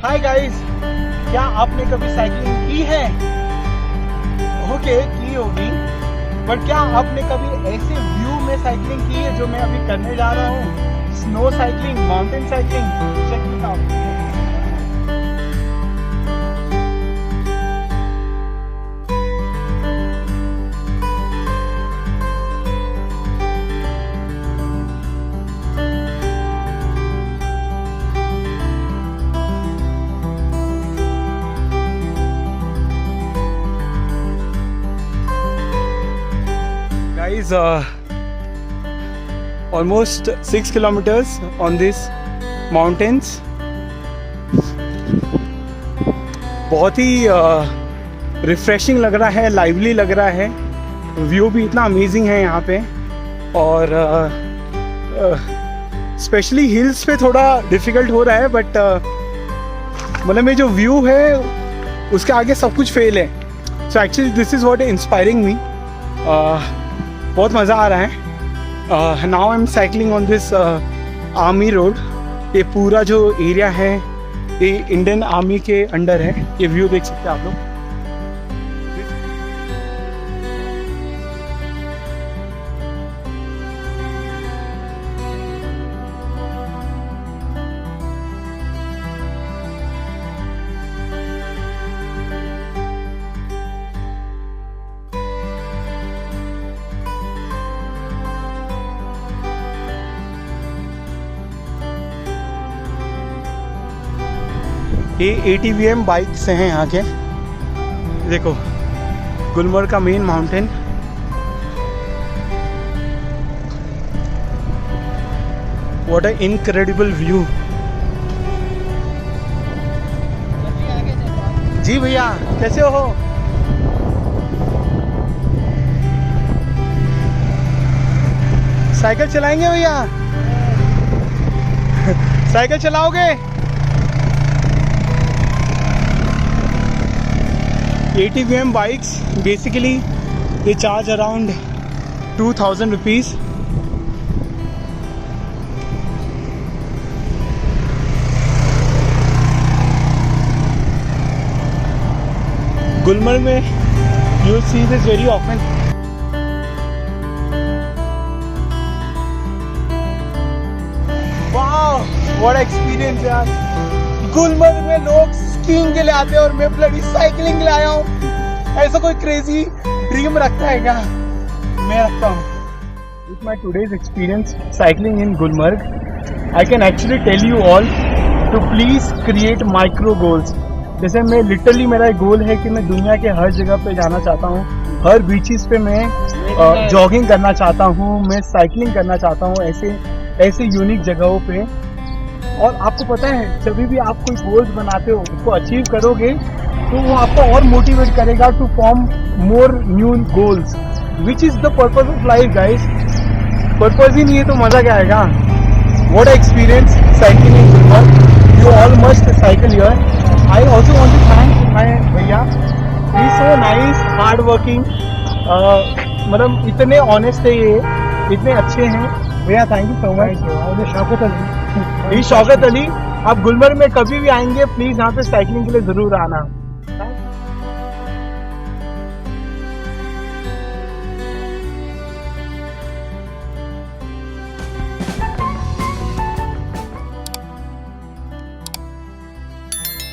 Hi guys, क्या आपने कभी साइकिलिंग की है? ओके, की होगी, बट क्या आपने कभी ऐसे व्यू में साइकिलिंग की है जो मैं अभी करने जा रहा हूँ? Snow cycling, mountain cycling. Check it out. Guys, almost 6 kilometers on these mountains. बहुत ही रिफ्रेशिंग लग रहा है, लाइवली लग रहा है। व्यू भी इतना अमेजिंग है यहाँ पे, और स्पेशली हिल्स पे थोड़ा डिफ़िकल्ट हो रहा है, बट मतलब ये जो व्यू है उसके आगे सब कुछ फेल है। So actually this is what inspiring me. बहुत मज़ा आ रहा है। Now I am cycling on this army road. ये पूरा जो एरिया है ये इंडियन आर्मी के अंडर है। ये व्यू देख सकते हैं आप लोग। ये ATVM बाइक्स हैं यहाँ के। देखो, गुलमर्ग का main mountain. What a incredible view. जी भैया, कैसे हो? साइकिल चलाएंगे भैया? साइकिल चलाओगे? ATVM bikes basically they charge around 2000 rupees. Gulmarg में you will see this very often. Wow, what experience यार। गुलमर्ग में लोग स्कीइंग के लिए आते हैं और मैं ब्लडी साइकिलिंग के लिए आया हूँ। ऐसा कोई क्रेजी ड्रीम रखता है क्या? मैं रखता हूँ। With my today's experience cycling in Gulmarg, I can actually tell you all to please create micro goals. जैसे मैं लिटरली मेरा एक गोल है कि मैं दुनिया के हर जगह पे जाना चाहता हूँ। हर बीचेस पे मैं जॉगिंग करना चाहता हूँ, मैं साइकिलिंग करना चाहता हूँ, ऐसे यूनिक जगहों पे। और आपको पता है, जब भी आप कोई गोल्स बनाते हो, उसको अचीव करोगे तो वो आपको और मोटिवेट करेगा to form more new goals, which is the purpose of life guys. Purpose ही नहीं है तो मज़ा क्या आएगा? What experience cycling in Gulmarg. You all must cycle here. I also want to thank my भैया, he is so nice, hard working. मतलब इतने ऑनेस्ट है ये, इतने अच्छे हैं भैया। Thank you so much. Shaukat Ali, Shaukat Ali. आप गुलमर्ग में कभी भी आएंगे, प्लीज़ यहाँ पे साइकिलिंग के लिए ज़रूर आना।